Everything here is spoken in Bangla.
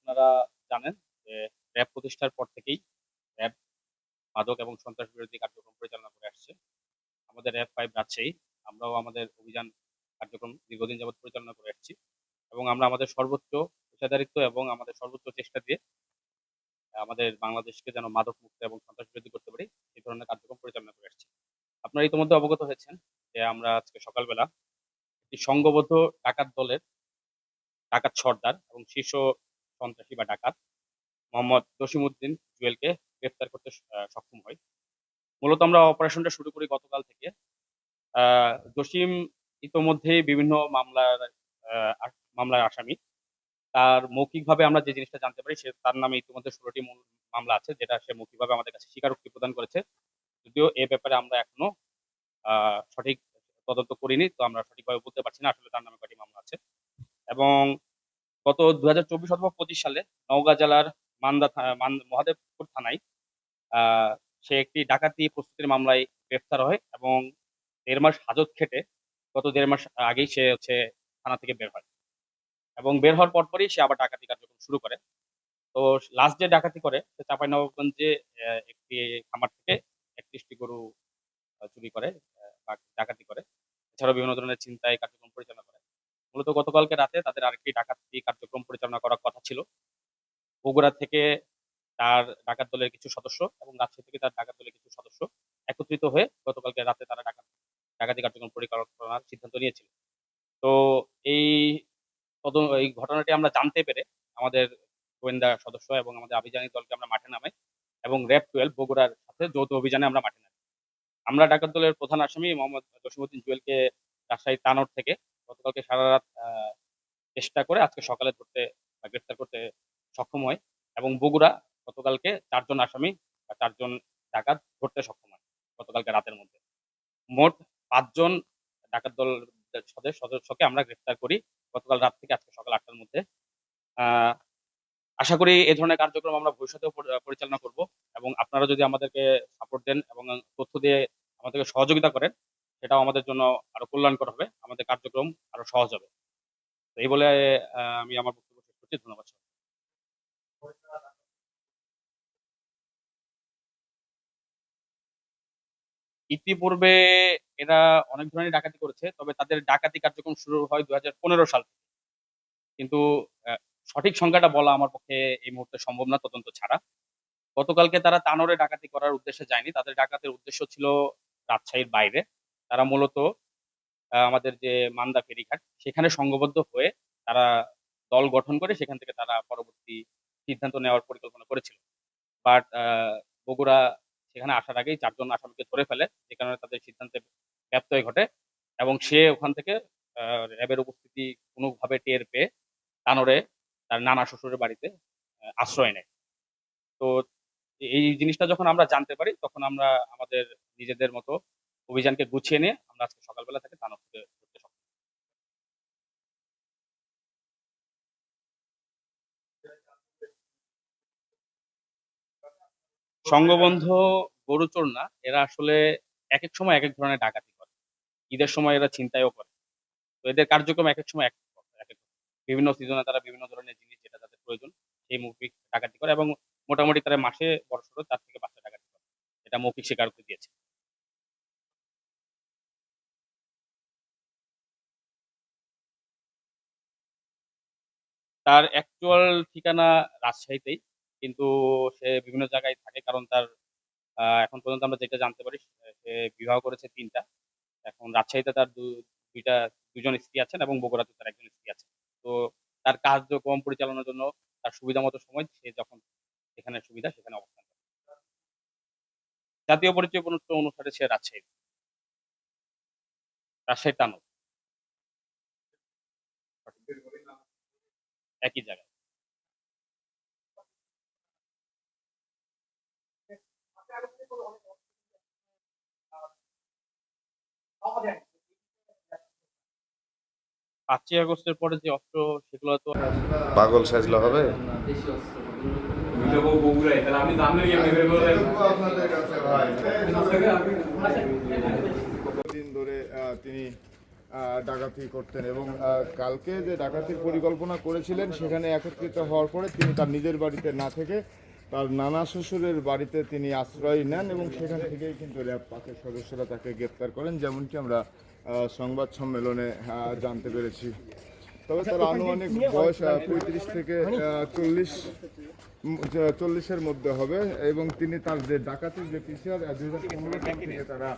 আপনারা জানেন যে র‍্যাব প্রতিষ্ঠার পর থেকেই র‍্যাব মাদক এবং সন্ত্রাস বিরোধী কার্যক্রম পরিচালনা করে আসছে। আমাদের র‍্যাব ৫ রাজশাহী আমরাও আমাদের অভিযান কার্যক্রম দীর্ঘদিন যাবৎ পরিচালনা করে আসছি এবং আমরা আমাদের সর্বোচ্চ পেশাদারিত্ব এবং আমাদের সর্বোচ্চ চেষ্টা দিয়ে আমাদের বাংলাদেশকে যেন মাদক মুক্ত এবং সন্ত্রাস বিরোধী করতে পারি, এই ধরনের কার্যক্রম পরিচালনা করে আসছি। আপনারা ইতিমধ্যে অবগত হয়েছেন যে আমরা আজকে সকালবেলা একটি সংঘবদ্ধ ডাকাত দলের ডাকাত সর্দার এবং শীর্ষ সন্ত্রাসী বা ডাকাত মোহাম্মদ জসিমউদ্দিন জুয়েলকে গ্রেফতার করতে সক্ষম হই। মূলত আমরা অপারেশনটা শুরু করি গতকাল থেকে। আ জসিম ইতোমধ্যেই বিভিন্ন আ আ মামলার আসামি। তার মৌখিকভাবে আমরা যে জিনিসটা জানতে পারি তার নামে ইতিমধ্যে ১৬ টি মূল মামলা আছে, যেটা সে মৌখিকভাবে আমাদের কাছে স্বীকারোক্তি প্রদান করেছে। যদিও এ ব্যাপারে আমরা এখনো আ সঠিক তদন্ত করিনি। তো আমরা সঠিকভাবে বলতে পারছি না আসলে তার নামে কয়টি মামলা আছে। এবং গত ২০২৪ অথবা ২৫ সালে নওগাঁ জেলার মান্দা থা মান মহাদেবপুর থানায় আ সে একটি ডাকাতি প্রস্তুতির মামলায় গ্রেফতার হয় এবং ১.৫ মাস হাজত খেটে গত ১.৫ মাস আগেই সে থানা থেকে বের হয়। এবং বের হওয়ার পরপরই সে আবার ডাকাতি কার্যক্রম শুরু করে। তো লাস্ট যে ডাকাতি করে সে চাঁপাইনবাবগঞ্জে একটি খামার থেকে ৩১ টি গরু চুরি করে, বা ডাকাতি করে। এছাড়াও বিভিন্ন ধরনের ছিনতাই কার্যক্রম পরিচালনা করে। মূলত গতকালকে রাতে তাদের আরেকটি ডাকাতি কার্যক্রম পরিচালনা করার কথা ছিল। বগুড়া থেকে তার ডাকাত দলের কিছু সদস্য এবং রাজশাহী থেকে তার ডাকাত দলের কিছু সদস্য একত্রিত হয়ে গতকালকে রাতে তারা ডাকাতি কার্যক্রম পরিকল্পনার সিদ্ধান্ত নিয়েছিল। তো এই এই ঘটনাটি আমরা জানতে পেরে আমাদের গোয়েন্দা সদস্য এবং আমাদের আভিযানিক দলকে আমরা মাঠে নামাই এবং র‍্যাব ১২ বগুড়ার সাথে যৌথ অভিযানে আমরা মাঠে নামি। আমরা ডাকাত দলের প্রধান আসামি মোহাম্মদ জসিমউদ্দিন জুয়েলকে রাজশাহী তানোর থেকে গতকালকে সারারাত চেষ্টা করে আজকে সকালে ধরতে বা গ্রেফতার করতে সক্ষম হয় এবং বগুড়া গতকালকে ৪ জন আসামি বা ৪ জন ডাকাত ধরতে সক্ষম হয় গতকালকে রাতের মধ্যে। মোট ৫ জন ডাকাত দল সদস্যকে আমরা গ্রেফতার করি গতকাল রাত থেকে আজকে সকাল ৮ টার মধ্যে। আ আশা করি এ ধরনের কার্যক্রম আমরা ভবিষ্যতেও পরিচালনা করব এবং আপনারা যদি আমাদেরকে সাপোর্ট দেন এবং তথ্য দিয়ে আমাদেরকে সহযোগিতা করেন, সেটাও আমাদের জন্য আরো কল্যাণকর হবে। আমাদের কার্যক্রম আরো সহজ হবে। তো এই বলে আমি আমার বক্তব্য শেষ করছি। ধন্যবাদ সবাইকে। ইতিপূর্বে এরা অনেক ধরনের ডাকাতি করেছে। তবে তাদের ডাকাতি কার্যক্রম শুরু হয় ২০১৫ সাল থেকে। কিন্তু আ সঠিক সংখ্যাটা বলা আমার পক্ষে এই মুহূর্তে সম্ভব না তদন্ত ছাড়া। গতকালকে তারা তানোরে ডাকাতি করার উদ্দেশ্যে যায়নি। তাদের ডাকাতের উদ্দেশ্য ছিল রাজশাহীর বাইরে। তারা মূলত আমাদের যে মান্দা ফেরীঘাট সেখানে সংঘবদ্ধ হয়ে তারা দল গঠন করে সেখান থেকে তারা পরবর্তী সিদ্ধান্ত নেওয়ার পরিকল্পনা করেছিল। বাট বগুড়া সেখানে আসার আগেই ৪ জন আসামিকে ধরে ফেলে। যে কারণে তাদের সিদ্ধান্তে ব্যত্যয় ঘটে এবং সে ওখান থেকে আ র‍্যাবের উপস্থিতি কোনভাবে টের পেয়ে তানোরে তার নানা শ্বশুরের বাড়িতে আশ্রয় নেয়। তো এই জিনিসটা যখন আমরা জানতে পারি তখন আমরা আমাদের নিজেদের মতো অভিযানকে গুছিয়ে নিয়ে আমরা আজকে সকালবেলা থেকে তানোর থেকে ধরতে সক্ষম। সংঘবদ্ধ গরুচোর না, এরা আসলে একেক সময় একেক ধরনের ডাকাতি করে। ঈদের সময় এরা ছিনতাইও করে। তো এদের কার্যক্রম একেক সময় একেক বিভিন্ন সিজনে তারা বিভিন্ন ধরনের জিনিস যেটা তাদের প্রয়োজন সেই মৌখিক ডাকাতি করে এবং মোটামুটি তারা মাসে বড়সড় ৪ থেকে ৫ টা ডাকাতি করে। এটা মৌখিক স্বীকারোক্তি দিয়েছে। তার অ্যাকচুয়াল ঠিকানা রাজশাহীতেই। কিন্তু সে বিভিন্ন জায়গায় থাকে কারণ তার এখন পর্যন্ত আমরা যেটা জানতে পারি সে বিবাহ করেছে ৩ টা। এখন রাজশাহীতে তার ২ টা ২ জন স্ত্রী আছেন এবং বগুড়াতে তার ১ জন স্ত্রী আছেন। তো তার কার্যক্রম পরিচালনার জন্য তার সুবিধামতো সময় সে যখন যেখানে সুবিধা সেখানে অবস্থান করে। জাতীয় পরিচয়পত্র অনুসারে সে রাজশাহীর টাঙ্গল একই জায়গায়। ৫ই আগস্টের পরে যে অস্ত্র সেগুলো তো পাগল সাজলে হবে। দিন ধরে তিনি ডাকাতি করতেন এবং কালকে যে ডাকাতির পরিকল্পনা করেছিলেন সেখানে একত্রিত হওয়ার পরে তিনি তার নিজের বাড়িতে না থেকে তার নানা শ্বশুরের বাড়িতে তিনি আশ্রয় নেন এবং সেখান থেকেই কিন্তু র্যাব পাকের সদস্যরা তাকে গ্রেপ্তার করেন, যেমনটি আমরা সংবাদ সম্মেলনে জানতে পেরেছি। তবে তার আনুমানিক বয়স 35 থেকে 40-এর মধ্যে হবে এবং তিনি তার যে ডাকাতির যে পিছিয়ে 2015 সাল থেকে তারা